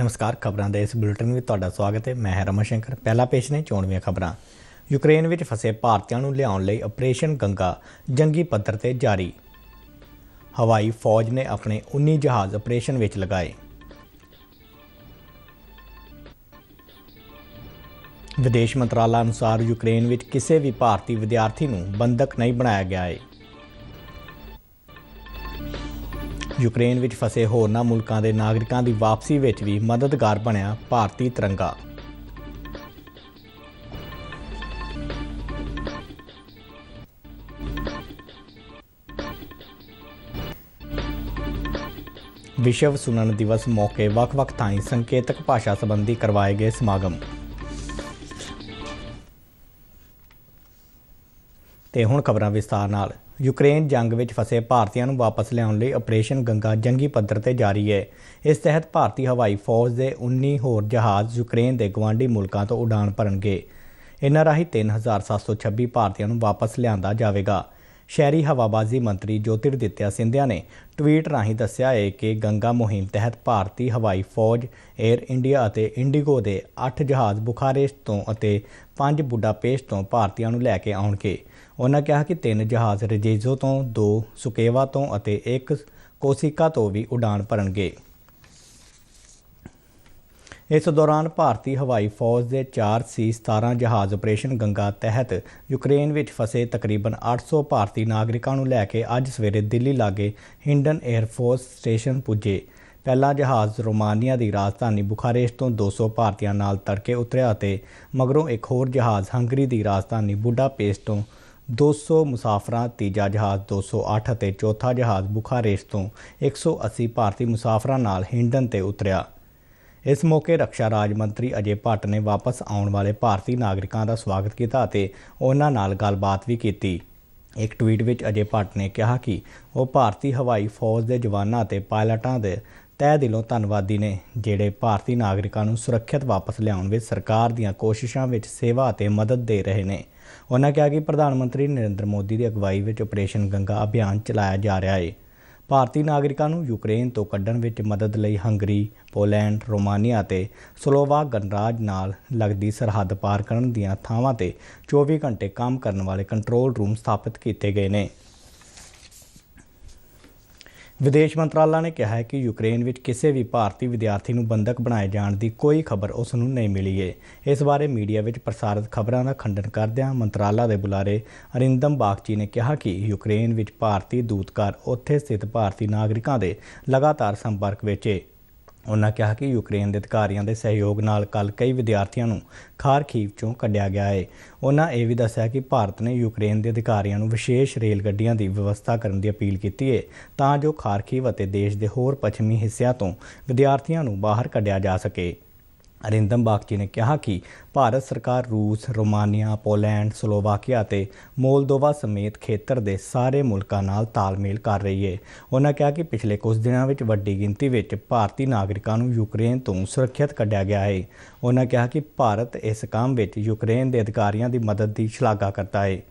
नमस्कार। खबरों के इस बुलेटिन में तुहाडा स्वागत है। मैं रमन शंकर। पहला पेश ने चोणवीं खबरां। यूक्रेन में फसे भारतीयों को लियाउण लई ऑपरेशन गंगा जंगी पद्धर ते जारी। हवाई फौज ने अपने 19 जहाज़ ऑपरेशन विच लगाए। विदेश मंत्रालय अनुसार यूक्रेन में किसी भी भारतीय विद्यार्थी को बंधक नहीं बनाया गया है। यूक्रेन में फसे होरना मुल्कों के नागरिकों की वापसी में भी मददगार बनया भारतीय तिरंगा। विश्व सुनन दिवस मौके वख-वख थाई संकेतक भाषा संबंधी करवाए गए समागम। ते हुण खबरां विस्तार नाल। यूक्रेन जंग में फसे भारतीयों को वापस लियाउण लई ऑपरेशन गंगा जंगी पद्धर ते जारी है। इस तहत भारतीय हवाई फौज के 19 होर जहाज़ यूक्रेन के गवांढी मुल्कों तो उड़ान भरनगे। इन्हां राही 3726 भारतीयों को वापस लिआंदा जावेगा। शहरी हवाबाजी मंत्री ज्योतिरादित्य सिंधिया ने ट्वीट राही दस्सिया है कि गंगा मुहिम तहत भारतीय हवाई फौज, एयर इंडिया और इंडिगो के 8 जहाज़ बुखारेस्ट तो 5 बुडापेस्ट तो भारतीयों को लैके आउणगे। उन्होंने कहा कि 3 जहाज़ रजेजो तो, 2 सुकेवा तो 1 कोसिका तो भी उड़ान भरनगे। इस दौरान भारतीय हवाई फौज के 4 C-17 जहाज़ ऑपरेशन गंगा तहत यूक्रेन में फसे तकरीबन 800 भारतीय नागरिकों को लैके अज सवेरे दिल्ली लागे हिंडन एयरफोर्स स्टेशन पुजे। पहला जहाज़ रोमानिया की राजधानी बुखारेस्ट तो 200 भारतीयों नाल तड़के उतरिया ते मगरों एक होर जहाज़ हंगरी की राजधानी बुडापेस्ट तो 200 मुसाफरां, तीजा जहाज़ 208 ते चौथा जहाज़ बुखारेस्ट तो 180 भारतीय मुसाफरां नाल हिंडन ते उतरिया। इस मौके रक्षा राज मंत्री अजय भट्ट ने वापस आने वाले भारतीय नागरिकों का स्वागत किया ते उन्हां नाल गलबात भी की। एक ट्वीट में अजय भट्ट ने कहा कि वह भारतीय हवाई फौज के जवानों ते पायलटों के तह दिलों धन्नवादी ने जिहड़े भारतीय नागरिकों को सुरक्षित वापस लियाउण विच सरकार दीआं कोशिशों में सेवा और मदद दे रहे हैं। उन्होंने कहा कि प्रधानमंत्री नरेंद्र मोदी की अगवाई में ऑपरेशन गंगा अभियान चलाया जा रहा है। भारतीय नागरिकों को यूक्रेन तो कड्ढण विच मदद लई हंगरी, पोलैंड, रोमानिया ते स्लोवाक गणराज नाल लगदी सरहद पार करन दीआं थावां ते 24 घंटे काम करने वाले कंट्रोल रूम स्थापित किए गए हैं। विदेश मंत्रालय ने कहा है कि यूक्रेन में किसी भी भारतीय विद्यार्थी को बंधक बनाए जाने की कोई खबर उसनूं नहीं मिली है। इस बारे मीडिया में प्रसारित खबरों का खंडन करदिआं मंत्रालय के बुलारे अरिंदम बागची ने कहा कि यूक्रेन में भारतीय दूतघर उत्थे स्थित भारतीय नागरिकों के लगातार संपर्क में है। उन्होंने कहा कि यूक्रेन के अधिकारियों के सहयोग नाल कल कई विद्यार्थियों को खारखीव चों कढ़िया गया है। उन्होंने यह भी दस्सिया कि भारत ने यूक्रेन के अधिकारियों को विशेष रेल गड्डियां की व्यवस्था करने की अपील की है तां जो खारखीव और देश के होर पश्चिमी हिस्सों तो विद्यार्थियों को बाहर कढ़िया जा सके। अरिंदम बागची ने कहा कि भारत सरकार रूस, रोमानिया, पोलैंड, स्लोवाकिया ते मोलदोवा समेत खेतर के सारे मुल्कों नाल तालमेल कर रही है। उन्होंने कहा कि पिछले कुछ दिनों में वड्डी गिनती में भारतीय नागरिकों को यूक्रेन तो सुरक्षित कढ़िया गया है। उन्होंने कहा कि भारत इस काम में यूक्रेन के अधिकारियों की मदद की शलाघा करता है।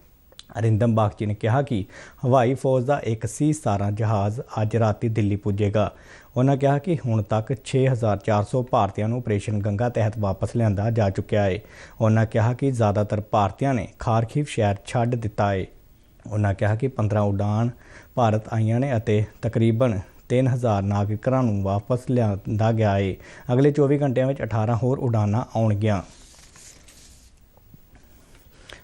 अरिंदम बागची ने कहा कि हवाई फौज का एक C-17 जहाज़ अज राती दिल्ली पुजेगा। उन्होंने कहा कि हुण तक 6400 भारतीयों को ऑपरेशन गंगा तहत वापस लिया जा चुका है। उन्होंने कहा कि ज़्यादातर भारतीयों ने खारखीव शहर छड्ड दिता है। उन्होंने कहा कि 15 उड़ान भारत आईयां ने अते तकरीबन 3000 नागरिकों को वापस लिया गया है। अगले 24 घंटिया में 18 होर उड़ानां आउणगीआं।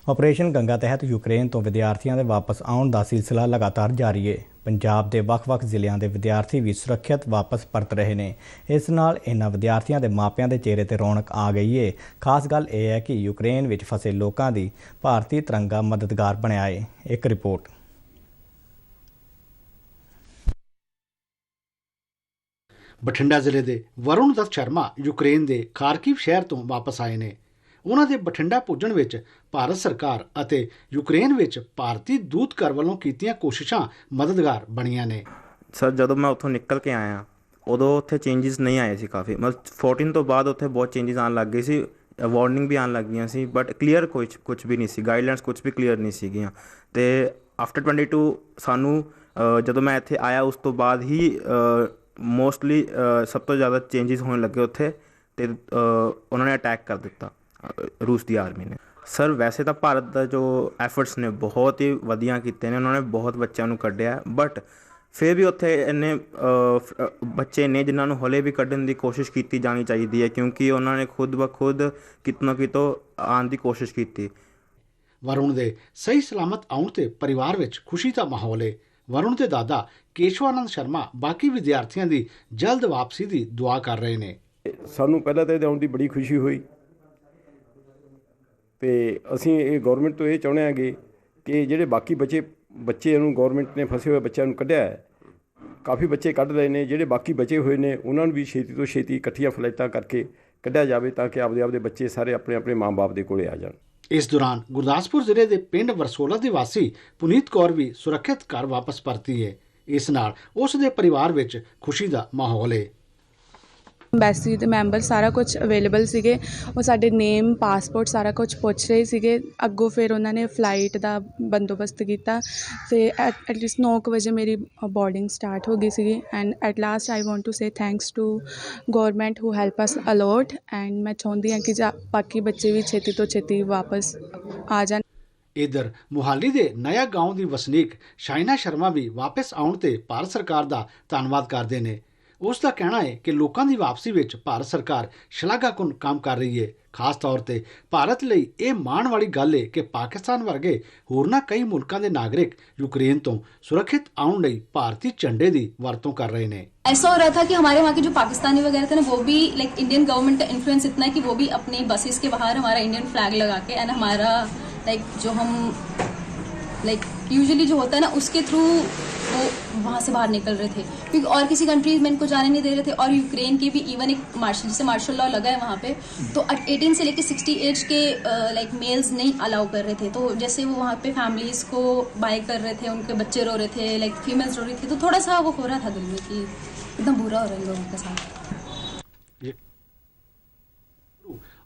ऑपरेशन गंगा तहत यूक्रेन तो विद्यार्थियों के वापस आने का सिलसिला लगातार जारी है। पंजाब के वख-वख जिलों के विद्यार्थी भी सुरक्षित वापस परत रहे हैं। इस नाल इन्हां विद्यार्थियों के मापिਆਂ के चेहरे पर रौनक आ गई है। खास गल यह है कि यूक्रेन में फसे लोगों की भारतीय तिरंगा मददगार बनया है। एक रिपोर्ट। बठिंडा जिले के वरुण दत्त शर्मा यूक्रेन के खारकीव शहर तो वापस आए ने। उन्हां दे बठिंडा पुजण विच भारत सरकार ਅਤੇ यूक्रेन विच भारतीय दूतघर ਵੱਲੋਂ ਕੀਤੀਆਂ ਕੋਸ਼ਿਸ਼ਾਂ ਮਦਦਗਾਰ ਬਣੀਆਂ ਨੇ। ਸਰ ਜਦੋਂ ਮੈਂ ਉੱਥੋਂ ਨਿਕਲ ਕੇ ਆਇਆ ਉਦੋਂ ਉੱਥੇ ਚੇਂਜਸ ਨਹੀਂ ਆਏ ਸੀ ਕਾਫੀ, ਮਤਲਬ 14 ਤੋਂ ਬਾਅਦ ਉੱਥੇ ਬਹੁਤ ਚੇਂਜਸ ਆਉਣ ਲੱਗ ਗਏ ਸੀ, ਵਾਰਨਿੰਗ ਵੀ ਆਉਣ ਲੱਗ ਗਈਆਂ ਸੀ, ਬਟ ਕਲੀਅਰ ਕੁਛ ਵੀ ਨਹੀਂ ਸੀ, ਗਾਈਡਲਾਈਨਸ ਕੁਛ ਵੀ ਕਲੀਅਰ ਨਹੀਂ ਸੀਗੀਆਂ। ਅਤੇ ਆਫਟਰ 22 ਸਾਨੂੰ ਜਦੋਂ ਮੈਂ ਇੱਥੇ ਆਇਆ ਉਸ ਤੋਂ ਬਾਅਦ ਹੀ ਮੋਸਟਲੀ ਸਭ ਤੋਂ ਜ਼ਿਆਦਾ ਚੇਂਜਸ ਹੋਣ ਲੱਗੇ ਉੱਥੇ ਅਤੇ ਉਹਨਾਂ ਨੇ ਅਟੈਕ ਕਰ ਦਿੱਤਾ ਰੂਸ ਦੀ ਆਰਮੀ ਨੇ। ਸਰ ਵੈਸੇ ਤਾਂ ਭਾਰਤ ਦਾ ਜੋ ਐਫਰਟਸ ਨੇ ਬਹੁਤ ਹੀ ਵਧੀਆ ਕੀਤੇ ਨੇ, ਉਹਨਾਂ ਨੇ ਬਹੁਤ ਬੱਚਿਆਂ ਨੂੰ ਕੱਢਿਆ, ਬਟ ਫਿਰ ਵੀ ਉੱਥੇ ਇੰਨੇ ਬੱਚੇ ਨੇ ਜਿਨ੍ਹਾਂ ਨੂੰ ਹਲੇ ਵੀ ਕੱਢਣ ਦੀ ਕੋਸ਼ਿਸ਼ ਕੀਤੀ ਜਾਣੀ ਚਾਹੀਦੀ ਹੈ, ਕਿਉਂਕਿ ਉਹਨਾਂ ਨੇ ਖੁਦ ਬ ਖੁਦ ਕਿਤੋਂ ਨਾ ਕਿਤੋਂ ਆਉਣ ਦੀ ਕੋਸ਼ਿਸ਼ ਕੀਤੀ। ਵਰੁਣ ਦੇ ਸਹੀ ਸਲਾਮਤ ਆਉਣ ਤੇ ਪਰਿਵਾਰ ਵਿੱਚ ਖੁਸ਼ੀ ਦਾ ਮਾਹੌਲ ਹੈ। ਵਰੁਣ ਦੇ ਦਾਦਾ ਕੇਸ਼ਵਾਨੰਦ ਸ਼ਰਮਾ ਬਾਕੀ ਵਿਦਿਆਰਥੀਆਂ ਦੀ ਜਲਦ ਵਾਪਸੀ ਦੀ ਦੁਆ ਕਰ ਰਹੇ ਨੇ। ਸਾਨੂੰ ਪਹਿਲਾਂ ਤਾਂ ਇਹਦੇ ਆਉਣ ਦੀ ਬੜੀ ਖੁਸ਼ੀ ਹੋਈ ਤੇ ਅਸੀਂ ਇਹ ਗੌਰਮੈਂਟ ਤੋਂ ਇਹ ਚਾਹੁੰਦੇ ਹਾਂਗੇ ਕਿ ਜਿਹੜੇ ਬਾਕੀ ਬੱਚੇ ਨੂੰ ਗੌਰਮੈਂਟ ਨੇ ਫਸੇ ਹੋਏ ਬੱਚਿਆਂ ਨੂੰ ਕੱਢਿਆ ਹੈ, ਕਾਫੀ ਬੱਚੇ ਕੱਢ ਰਹੇ ਨੇ, ਜਿਹੜੇ ਬਾਕੀ ਬਚੇ ਹੋਏ ਨੇ ਉਹਨਾਂ ਨੂੰ ਵੀ ਛੇਤੀ ਤੋਂ ਛੇਤੀ ਇਕੱਠੀਆਂ ਫਲਾਈਟਾਂ ਕਰਕੇ ਕੱਢਿਆ ਜਾਵੇ ਤਾਂ ਕਿ ਆਪਦੇ ਬੱਚੇ ਸਾਰੇ ਆਪਣੇ ਮਾਂ-ਬਾਪ ਦੇ ਕੋਲੇ ਆ ਜਾਣ। ਇਸ ਦੌਰਾਨ ਗੁਰਦਾਸਪੁਰ ਜ਼ਿਲ੍ਹੇ ਦੇ ਪਿੰਡ ਵਰਸੋਲਾ ਦੀ ਵਾਸੀ ਪੁਨੀਤ ਕੌਰ ਵੀ ਸੁਰੱਖਿਅਤ ਘਰ ਵਾਪਸ ਪਰਤੀ ਹੈ। ਇਸ ਨਾਲ ਉਸ ਦੇ ਪਰਿਵਾਰ ਵਿੱਚ ਖੁਸ਼ੀ ਦਾ ਮਾਹੌਲ ਹੈ। ਐਮਬੈਸੀ ਦੇ ਮੈਂਬਰ ਸਾਰਾ ਕੁਝ ਅਵੇਲੇਬਲ ਸੀਗੇ, ਉਹ ਸਾਡੇ ਨੇਮ ਪਾਸਪੋਰਟ ਸਾਰਾ ਕੁਝ ਪੁੱਛ ਰਹੇ ਸੀਗੇ। ਅੱਗੋਂ ਫਿਰ ਉਹਨਾਂ ਨੇ ਫਲਾਈਟ ਦਾ ਬੰਦੋਬਸਤ ਕੀਤਾ ਅਤੇ ਐਟਲੀਸਟ 9 ਵਜੇ ਮੇਰੀ ਬੋਰਡਿੰਗ ਸਟਾਰਟ ਹੋ ਗਈ ਸੀਗੀ। And at last I want to say thanks to government who help us a lot. ਐਂਡ ਮੈਂ ਚਾਹੁੰਦੀ ਹਾਂ ਕਿ ਬਾਕੀ ਬੱਚੇ ਵੀ ਛੇਤੀ ਤੋਂ ਛੇਤੀ ਵਾਪਸ ਆ ਜਾਣ। ਇਧਰ ਮੁਹਾਲੀ ਦੇ ਨਇਆ ਗਾਉਂ ਦੀ ਵਸਨੀਕ ਸ਼ਾਇਨਾ ਸ਼ਰਮਾ ਵੀ ਵਾਪਸ ਆਉਣ ਤੇ ਭਾਰਤ ਸਰਕਾਰ ਦਾ ਧੰਨਵਾਦ ਕਰਦੇ ਨੇ। ਉਸ ਦਾ ਕਹਿਣਾ ਹੈ ਕਿ ਲੋਕਾਂ ਦੀ ਵਾਪਸੀ ਵਿੱਚ ਭਾਰਤ ਸਰਕਾਰ ਸ਼ਲਾਘਾਕੁੰਨ ਕੰਮ ਕਰ ਰਹੀ ਹੈ। ਖਾਸ ਤੌਰ ਤੇ ਭਾਰਤ ਲਈ ਇਹ ਮਾਣ ਵਾਲੀ ਗੱਲ ਹੈ ਕਿ ਪਾਕਿਸਤਾਨ ਵਰਗੇ ਹੋਰਨਾਂ ਕਈ ਮੁਲਕਾਂ ਦੇ ਨਾਗਰਿਕ यूक्रेन ਤੋਂ ਸੁਰੱਖਿਅਤ ਆਉਣ ਲਈ ਭਾਰਤੀ ਝੰਡੇ ਦੀ ਵਰਤੋਂ ਕਰ ਰਹੇ ਨੇ। ऐसा हो रहा था कि हमारे वहाँ के जो पाकिस्तानी वगैरह थे ना, वो भी लाइक इंडियन गवर्नमेंट का इन्फ्लुएंस इतना है कि वो भी अपनी बसेस के बाहर हमारा इंडियन फ्लैग लगा के एंड हमारा लाइक जो हम लाइक यूजुअली जो होता है ना उसके थ्रू वो वहाँ से बाहर निकल रहे थे, क्योंकि और किसी कंट्रीज में इनको जाने नहीं दे रहे थे। और यूक्रेन की भी इवन एक मार्शल लॉ लगा है वहाँ पे, तो 18 से लेकर 60 एज के लाइक मेल्स नहीं अलाउ कर रहे थे। तो जैसे वो वहाँ पे फैमिलीज को बाय कर रहे थे, उनके बच्चे रो रहे थे, लाइक फीमेल्स रो रही थी, तो थोड़ा सा वो हो रहा था दिल में कि एकदम बुरा हो रहा है लोगों के साथ।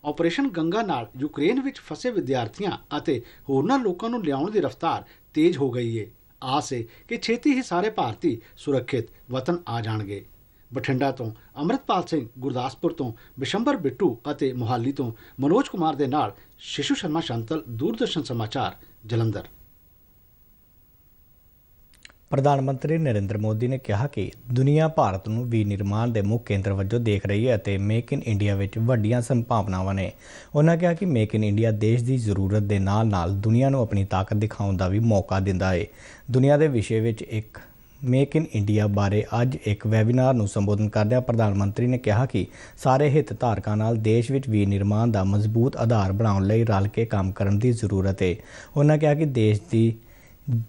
ਆਪਰੇਸ਼ਨ ਗੰਗਾ ਨਾਲ ਯੂਕਰੇਨ ਵਿੱਚ ਫਸੇ ਵਿਦਿਆਰਥੀਆਂ ਅਤੇ ਹੋਰਨਾਂ ਲੋਕਾਂ ਨੂੰ ਲਿਆਉਣ ਦੀ ਰਫ਼ਤਾਰ ਤੇਜ਼ ਹੋ ਗਈ ਹੈ। ਆਸ ਹੈ ਕਿ ਛੇਤੀ ਹੀ ਸਾਰੇ ਭਾਰਤੀ ਸੁਰੱਖਿਅਤ ਵਤਨ ਆ ਜਾਣਗੇ। ਬਠਿੰਡਾ ਤੋਂ ਅੰਮ੍ਰਿਤਪਾਲ ਸਿੰਘ, ਗੁਰਦਾਸਪੁਰ ਤੋਂ ਬਿਸ਼ੰਬਰ ਬਿੱਟੂ ਅਤੇ ਮੁਹਾਲੀ ਤੋਂ ਮਨੋਜ ਕੁਮਾਰ ਦੇ ਨਾਲ ਸ਼ਿਸ਼ੂ ਸ਼ਰਮਾ ਸ਼ੰਤਲ, ਦੂਰਦਰਸ਼ਨ ਸਮਾਚਾਰ, ਜਲੰਧਰ। ਪ੍ਰਧਾਨ ਮੰਤਰੀ ਨਰਿੰਦਰ ਮੋਦੀ ਨੇ ਕਿਹਾ ਕਿ ਦੁਨੀਆ ਭਾਰਤ ਨੂੰ ਵਿਨਿਰਮਾਣ ਦੇ ਮੁੱਖ ਕੇਂਦਰ ਵਜੋਂ ਦੇਖ ਰਹੀ ਹੈ ਅਤੇ ਮੇਕ ਇਨ ਇੰਡੀਆ ਵਿੱਚ ਵੱਡੀਆਂ ਸੰਭਾਵਨਾਵਾਂ ਨੇ। ਉਹਨਾਂ ਕਿਹਾ ਕਿ ਮੇਕ ਇਨ ਇੰਡੀਆ ਦੇਸ਼ ਦੀ ਜ਼ਰੂਰਤ ਦੇ ਨਾਲ-ਨਾਲ ਦੁਨੀਆ ਨੂੰ ਆਪਣੀ ਤਾਕਤ ਦਿਖਾਉਣ ਦਾ ਵੀ ਮੌਕਾ ਦਿੰਦਾ ਹੈ। ਦੁਨੀਆ ਦੇ ਵਿਸ਼ੇ ਵਿੱਚ ਇੱਕ ਮੇਕ ਇਨ ਇੰਡੀਆ ਬਾਰੇ ਅੱਜ ਇੱਕ ਵੈਬੀਨਾਰ ਨੂੰ ਸੰਬੋਧਨ ਕਰਦਿਆਂ ਪ੍ਰਧਾਨ ਮੰਤਰੀ ਨੇ ਕਿਹਾ ਕਿ ਸਾਰੇ ਹਿੱਤਧਾਰਕਾਂ ਨਾਲ ਦੇਸ਼ ਵਿੱਚ ਵਿਨਿਰਮਾਣ ਦਾ ਮਜ਼ਬੂਤ ਆਧਾਰ ਬਣਾਉਣ ਲਈ ਰਲ ਕੇ ਕੰਮ ਕਰਨ ਦੀ ਜ਼ਰੂਰਤ ਹੈ। ਉਹਨਾਂ ਕਿਹਾ ਕਿ ਦੇਸ਼ ਦੀ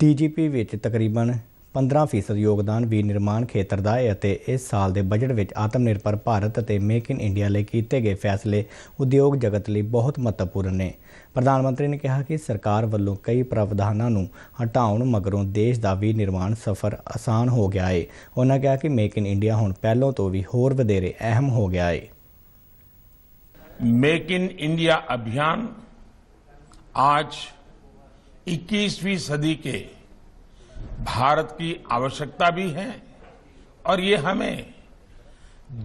DGP ਵਿੱਚ ਤਕਰੀਬਨ 15% ਯੋਗਦਾਨ ਵਿਨਿਰਮਾਣ ਖੇਤਰ ਦਾ ਹੈ ਅਤੇ ਇਸ ਸਾਲ ਦੇ ਬਜਟ ਵਿੱਚ ਆਤਮ ਨਿਰਭਰ ਭਾਰਤ ਅਤੇ ਮੇਕ ਇਨ ਇੰਡੀਆ ਲਈ ਕੀਤੇ ਗਏ ਫੈਸਲੇ ਉਦਯੋਗ ਜਗਤ ਲਈ ਬਹੁਤ ਮਹੱਤਵਪੂਰਨ ਨੇ। ਪ੍ਰਧਾਨ ਮੰਤਰੀ ਨੇ ਕਿਹਾ ਕਿ ਸਰਕਾਰ ਵੱਲੋਂ ਕਈ ਪ੍ਰਾਵਧਾਨਾਂ ਨੂੰ ਹਟਾਉਣ ਮਗਰੋਂ ਦੇਸ਼ ਦਾ ਵਿਨਿਰਮਾਣ ਸਫ਼ਰ ਆਸਾਨ ਹੋ ਗਿਆ ਹੈ। ਉਹਨਾਂ ਕਿਹਾ ਕਿ ਮੇਕ ਇਨ ਇੰਡੀਆ ਹੁਣ ਪਹਿਲਾਂ ਤੋਂ ਵੀ ਹੋਰ ਵਧੇਰੇ ਅਹਿਮ ਹੋ ਗਿਆ ਹੈ। मेक इन इंडिया अभियान आज 21वीं सदी के भारत की आवश्यकता भी है और ये हमें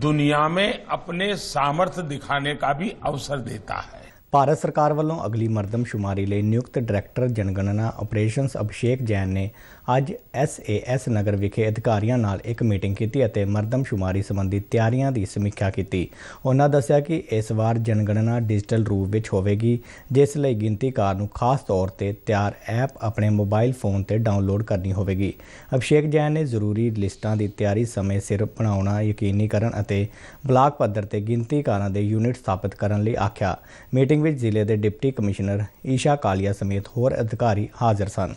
दुनिया में अपने सामर्थ्य दिखाने का भी अवसर देता है। ਭਾਰਤ ਸਰਕਾਰ ਵੱਲੋਂ ਅਗਲੀ ਮਰਦਮਸ਼ੁਮਾਰੀ ਲਈ ਨਿਯੁਕਤ ਡਾਇਰੈਕਟਰ ਜਨਗਣਨਾ ਆਪਰੇਸ਼ਨਸ ਅਭਿਸ਼ੇਕ ਜੈਨ ਨੇ ਅੱਜ SAS ਨਗਰ ਵਿਖੇ ਅਧਿਕਾਰੀਆਂ ਨਾਲ ਇੱਕ ਮੀਟਿੰਗ ਕੀਤੀ ਅਤੇ ਮਰਦਮਸ਼ੁਮਾਰੀ ਸੰਬੰਧੀ ਤਿਆਰੀਆਂ ਦੀ ਸਮੀਖਿਆ ਕੀਤੀ। ਉਹਨਾਂ ਦੱਸਿਆ ਕਿ ਇਸ ਵਾਰ ਜਨਗਣਨਾ ਡਿਜੀਟਲ ਰੂਪ ਵਿੱਚ ਹੋਵੇਗੀ, ਜਿਸ ਲਈ ਗਿਣਤੀਕਾਰ ਨੂੰ ਖਾਸ ਤੌਰ ਤੇ ਤਿਆਰ ਐਪ ਆਪਣੇ ਮੋਬਾਈਲ ਫੋਨ ਤੇ ਡਾਊਨਲੋਡ ਕਰਨੀ ਹੋਵੇਗੀ। ਅਭਿਸ਼ੇਕ ਜੈਨ ਨੇ ਜ਼ਰੂਰੀ ਲਿਸਟਾਂ ਦੀ ਤਿਆਰੀ ਸਮੇਂ ਸਿਰ ਬਣਾਉਣਾ ਯਕੀਨੀ ਕਰਨ ਅਤੇ ਬਲਾਕ ਪੱਧਰ ਤੇ ਗਿਣਤੀਕਾਰਾਂ ਦੇ ਯੂਨਿਟ ਸਥਾਪਿਤ ਕਰਨ ਲਈ ਆਖਿਆ। ਮੀਟਿੰਗ ਵਿੱਚ ਜ਼ਿਲ੍ਹੇ ਦੇ ਡਿਪਟੀ ਕਮਿਸ਼ਨਰ ਈਸ਼ਾ ਕਾਲੀਆ ਸਮੇਤ ਹੋਰ ਅਧਿਕਾਰੀ ਹਾਜ਼ਰ ਸਨ।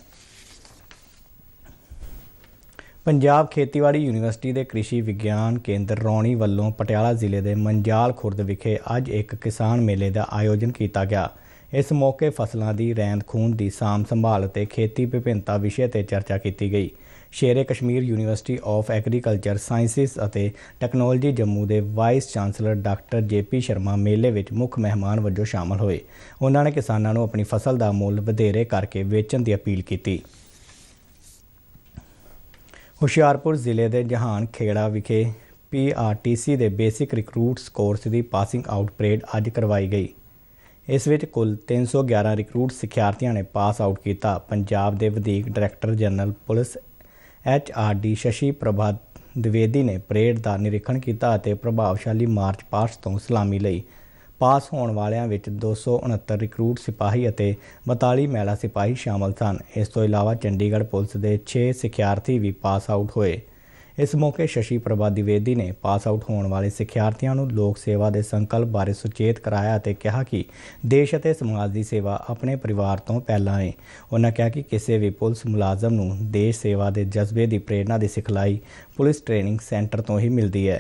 ਪੰਜਾਬ ਖੇਤੀਬਾੜੀ ਯੂਨੀਵਰਸਿਟੀ ਦੇ ਕ੍ਰਿਸ਼ੀ ਵਿਗਿਆਨ ਕੇਂਦਰ ਰੌਣੀ ਵੱਲੋਂ ਪਟਿਆਲਾ ਜ਼ਿਲ੍ਹੇ ਦੇ ਮੰਜਾਲ ਖੁਰਦ ਵਿਖੇ ਅੱਜ ਇੱਕ ਕਿਸਾਨ ਮੇਲੇ ਦਾ ਆਯੋਜਨ ਕੀਤਾ ਗਿਆ। ਇਸ ਮੌਕੇ ਫਸਲਾਂ ਦੀ ਰਹਿੰਦ ਖੂੰਹਦ ਦੀ ਸਾਂਭ ਸੰਭਾਲ ਅਤੇ ਖੇਤੀ ਵਿਭਿੰਨਤਾ ਵਿਸ਼ੇ ਤੇ ਚਰਚਾ ਕੀਤੀ ਗਈ। Sher-e-Kashmir university of agriculture sciences ਅਤੇ ਟੈਕਨੋਲੋਜੀ ਜੰਮੂ ਦੇ vice chancellor doctor JP Sharma ਮੇਲੇ ਵਿੱਚ ਮੁੱਖ ਮਹਿਮਾਨ ਵਜੋਂ ਸ਼ਾਮਲ ਹੋਏ। ਉਹਨਾਂ ਨੇ ਕਿਸਾਨਾਂ ਨੂੰ ਆਪਣੀ ਫਸਲ ਦਾ ਮੁੱਲ ਵਧੇਰੇ ਕਰਕੇ ਵੇਚਣ ਦੀ ਅਪੀਲ ਕੀਤੀ। ਹੁਸ਼ਿਆਰਪੁਰ ਜ਼ਿਲ੍ਹੇ ਦੇ ਜਹਾਨ ਖੇੜਾ ਵਿਖੇ PRTC ਦੇ ਬੇਸਿਕ ਰਿਕਰੂਟਸ ਕੋਰਸ ਦੀ ਪਾਸਿੰਗ ਆਊਟ ਪਰੇਡ ਅੱਜ ਕਰਵਾਈ ਗਈ। ਇਸ ਵਿੱਚ ਕੁੱਲ 311 ਰਿਕਰੂਟ ਸਿੱਖਿਆਰਥੀਆਂ ਨੇ ਪਾਸ ਆਊਟ ਕੀਤਾ। ਪੰਜਾਬ ਦੇ ਵਧੀਕ director general police HRD Shashi Prabha Dwivedi ने परेड का निरीक्षण किया ਅਤੇ प्रभावशाली मार्च पास्ट तो सलामी ਲਈ। पास होने वालिਆਂ ਵਿੱਚ 269 रिक्रूट सिपाही ਅਤੇ 42 महिला सिपाही शामिल सन। इस तो इलावा चंडीगढ़ पुलिस के 6 सिक्ख्यार्थी भी पास आउट होए। इस मौके शशि प्रभा द्विवेदी ने पास आउट होने वाले सिक्ख्यार्थियों को लोक सेवा के संकल्प बारे सुचेत कराया और कहा कि देश और समाज की सेवा अपने परिवार तो पहला है। उन्होंने कहा कि किसी भी पुलिस मुलाजम को देश सेवा के जज्बे की प्रेरणा की सिखलाई पुलिस ट्रेनिंग सेंटर तो ही मिलती है।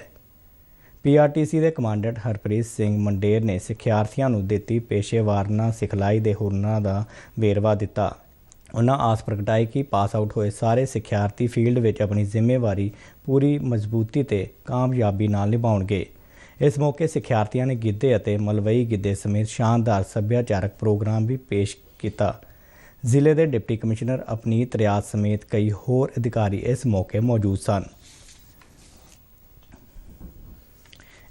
PRTC के कमांडेंट हरप्रीत सिंह मंडेर ने सिक्ख्यार्थियों को दी पेशेवाराना सिखलाई के हुनरां का वेरवा दिता। उन्होंने आस प्रगटाई कि पास आउट होए सारे सिक्ख्यार्थी फील्ड में अपनी जिम्मेवारी पूरी मजबूती ते कामयाबी नाल निभाउणगे। इस मौके सिक्ख्यार्थियों ने गिद्धे और मलवई गिद्धे समेत शानदार सभ्याचारक प्रोग्राम भी पेश किया। जिले के डिप्टी कमिश्नर अपनीत रियाज समेत कई होर अधिकारी इस मौके मौजूद सन।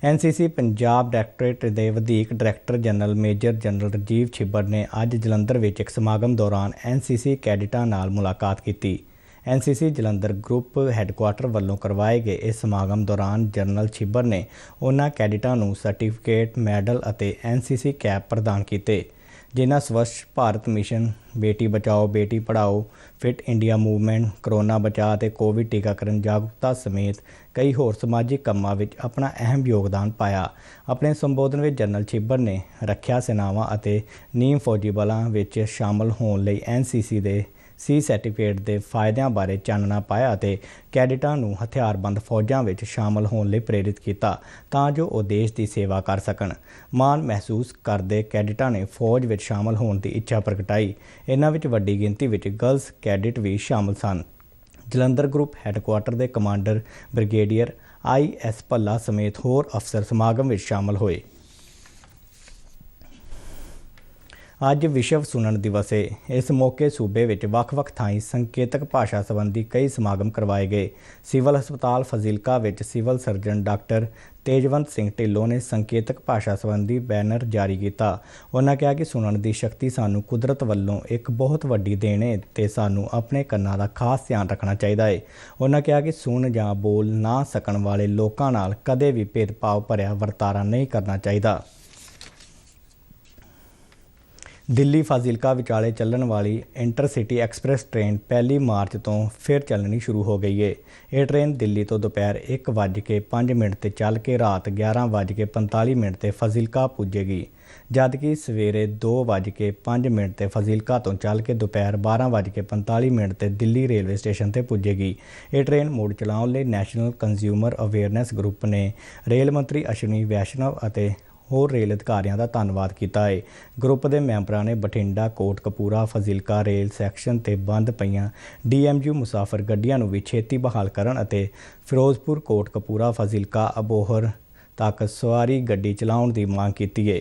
NCC पंजाब डायरैक्टरेट के वधीक director general major general Rajiv Chhibber ने अज जलंधर में एक समागम दौरान NCC कैडेटां नाल मुलाकात की। NCC जलंधर ग्रुप हैडकुआटर वालों करवाए गए इस समागम दौरान जनरल छिब्बर ने उन्हां कैडेटां नूं सर्टिफिकेट मैडल और NCC कैप प्रदान किए जिन्हां स्वच्छ Bharat mission, Beti Bachao Beti Padhao, fit India movement, corona बचाव और कोविड टीकाकरण जागरूकता समेत कई होर समाजिक कामों में अपना अहम योगदान पाया। अपने संबोधन में जनरल छिब्बर ने रखिया सेनावां और नीम फौजी बलों में शामिल होने लई NCC के C सर्टिफिकेट के फायदों बारे चानना पाया और कैडेटां नूं हथियारबंद फौजां में शामिल होने लई प्रेरित किया तां जो वो देश की सेवा कर सकन। माण महसूस करते कैडेटां ने फौज में शामिल होने की इच्छा प्रगटाई। इन्हां विच वड्डी गिनती में गर्ल्स कैडेट भी शामिल सन। जलंधर ग्रुप हैडकुआटर के कमांडर ब्रिगेडियर IS भल्ला समेत होर अफसर समागम में शामिल होए। अज विश्व सुनन दिवस है। इस मौके सूबे में वख-वख थाई संकेतक भाषा संबंधी कई समागम करवाए गए। सिविल हस्पताल फजीलका में civil surgeon doctor Tejwant Singh Dhillon ने संकेतक भाषा संबंधी बैनर जारी किया। उन्होंने कहा कि सुनन की शक्ति सानू कुदरत वालों एक बहुत वड्डी देन है ते सानू अपने कन्नां दा खास ध्यान रखना चाहिए है। उन्होंने कहा कि सुन जां बोल ना सकण वाले लोकां नाल कदे भी भेदभाव भरिया वरतारा नहीं करना चाहिए। दिल्ली फाजिलका विचाले चलण वाली इंटरसिटी एक्सप्रैस ट्रेन 1 मार्च तो फिर चलनी शुरू हो गई है। यह ट्रेन दिल्ली तो दोपहर 1:05 ते चल के रात 11:45 ते फाजिलका पुजेगी, जबकि सवेरे 2:05 ते फाजिलका तो चल के दोपहर 12:45 ते दिल्ली रेलवे स्टेशन ते पुजेगी। यह ट्रेन मुड़ चलाउण लई नैशनल कंज्यूमर अवेयरनैस ग्रुप ने रेल मंत्री अश्विनी वैष्णव और होर रेल अधिकारियों का धन्यवाद किया है। ग्रुप के मैंबरों ने बठिंडा, कोटकपूरा, फाजिलका रेल सैक्शन ते बंद पईयां DMU मुसाफिर गड्डियां नूं भी छेती बहाल करन अते फिरोजपुर, कोटकपूरा, फाजिलका, अबोहर तक सवारी गड्डी चलाउण की मांग की है।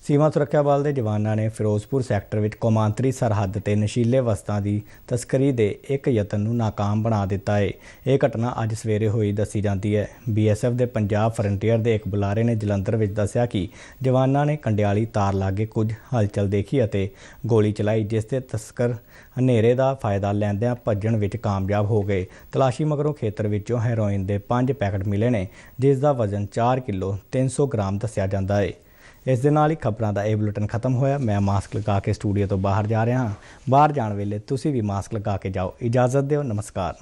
सीमा सुरक्षा बल के जवानों ने फिरोजपुर सैक्टर में कौमांतरी सरहद ते नशीले वस्तां की तस्करी के एक यतन नूं नाकाम बना दिता है। यह घटना अज सवेरे हुई दसी जाती है। BSF के पंजाब फ्रंटियर के एक बुलारे ने जलंधर में दस्सिया कि जवानों ने कंडियाली तार लागे कुछ हलचल देखी और गोली चलाई, जिससे तस्कर हनेरे का फायदा लैंदियां भज्जण विच कामयाब हो गए। तलाशी मगरों खेतर विचों हैरोइन के 5 पैकेट मिले ने, जिसका वजन 4 किलो 300 ग्राम दस्सिया जाता है। इस दे नाल ही खबरों का यह बुलेटिन खत्म होया। मैं मास्क लगा के स्टूडियो तो बाहर जा रहा हाँ। बाहर जाने वेले तुसी भी मास्क लगा के जाओ। इजाज़त दिओ। नमस्कार।